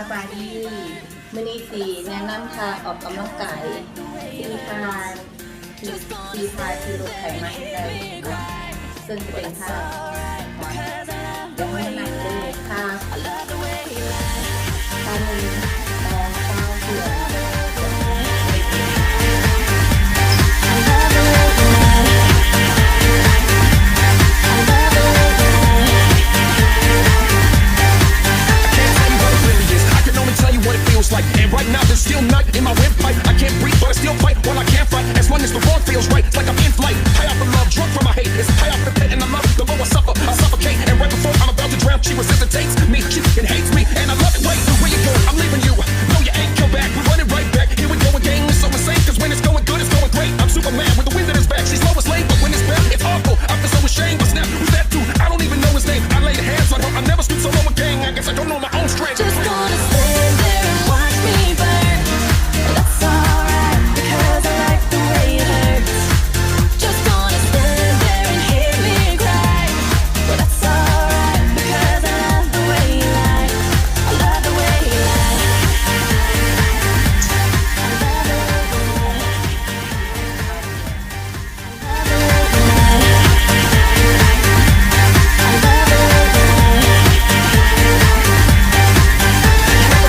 สบายดีมื้อนี้สิแนะนำทางออกกำลังกายที่ทานที่ทานที่ลดไขมันได้ซึ่งจะเป็นท่าเดี๋ยวให้นักเลยท่าหนึ่ง2 9 เดือน Like, and right now there's still night in my windpipe. I can't breathe, but I still fight while I can't fight. As long as the road feels right, it's like I'm in flight. High off the love, drunk from my hate. It's high off the pit, and I love the more I suffer, I suffocate. And right before I'm about to drown, she resuscitates me. She fucking hates me, and I love it. Wait, where you go? I'm leaving you. No, you ain't come back. We're running right back. Here we go again. It's so insane, cause when it's going good, it's going great. I'm Superman with the wind at his back. She's Lois Lane, but when it's bad, it's awful. I feel so ashamed. But snap, who's that dude? I don't even know his name. I laid hands on her. I never stood so low again. I guess I don't know my own strength. Just gonna stand there and watch me burn. That's alright, because I like the way it hurts. Just gonna stand there and hear me cry. But that's alright, because I love the way you lie. I love the way you lie. I love the way you lie. I love the way you lie. I love the way you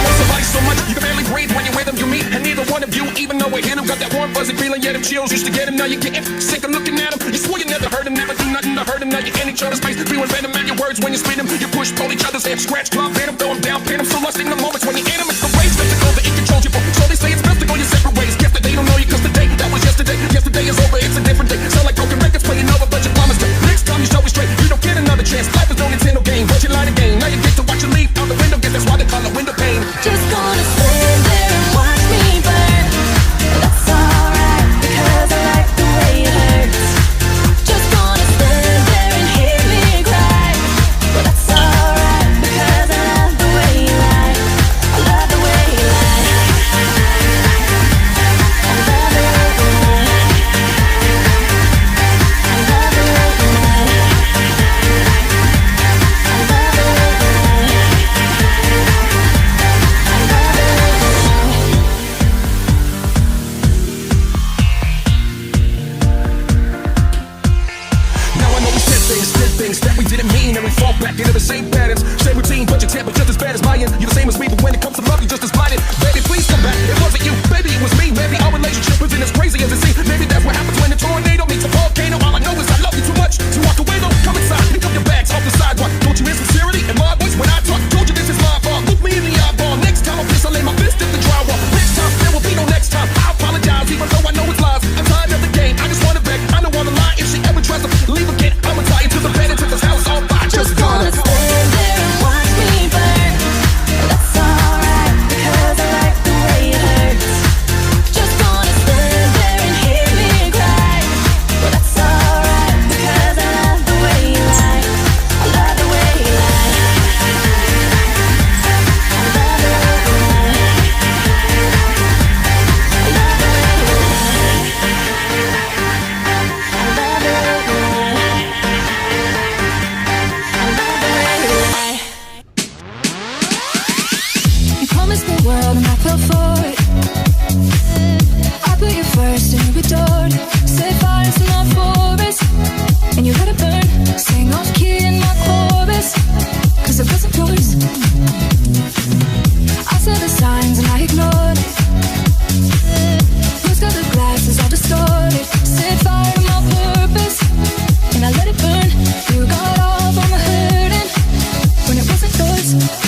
lie. Somebody so much you can barely breathe when you're with them. You meet, and neither one of you even know we're hit him. Got that warm fuzzy feeling, yeah, them chills used to get him. Now you're getting sick of looking at him. You swore you never heard him, never do nothing to hurt him. Now you're in each other's face, feeling venom in your words when you spit him. You push, pull each other's head, scratch, claw, venom, throw him down, pin him. So lost in the moments when you're in him. It's the rage that's the that it controls you for. So they say it's best to go your separate ways. Guess that they don't know you, cause the day that was yesterday. Yesterday is over, it's a different day. Sound like broken records playing over, but you promised to. Next time you show it straight, you don't get another chance. Life is no Nintendo game, but you lie the game. Now you get to watch your leave out the window, guess that's why they call it window pane. Just gonna stand there and watch me burn. That's alright, because I like the way it hurts. Just gonna stand there and hear me cry. But that's alright, because I love the way you lie. I love the way you lie. I love the way you lie. I love the way you lie. I love the way you lie. I love the way you Now I know we said things, did things that we didn't mean, and we fall back into the same patterns, same routine, but your temper just as bad as mine. You're the same as me, but when it comes to love, you're just as blinded. Baby, please come back. It wasn't you, baby, it was me. Maybe our relationship isn't as crazy as it seems. Maybe that's what happens when a tornado meets a volcano. All I know is I love you too much to walk away. Though, come inside, pick up your bags off the sidewalk. Don't you hear sincerity in my voice when I talk? Told you this is my fault. Look me in the eyeball. Next time I piss, I lay my fist in the drywall. Next time there will be no next time. I apologize, even though I know it's lies. I'm tired of the game. I just wanna beg. I don't wanna lie. If she ever tries to leave again, I'ma tie into the bed and take this house on fire. just gonna stand there and watch me burn. That's alright, because I like the way it hurts. Just gonna stand there and hear me cry. But that's alright, because I love the way you lie. I love the way you lie. I love the way you lie. I love the way you lie. I love the way you lie. I love the way you lie. You promised the world and I fell for it. I put you first and you adored it. Set fire to my forest and you let it burn. Sang off key in my chorus, cause it wasn't yours. I saw the signs and I ignored it. Rose colored glasses all distorted. Set fire to my purpose and I let it burn. You got off on the hurting when it wasn't yours.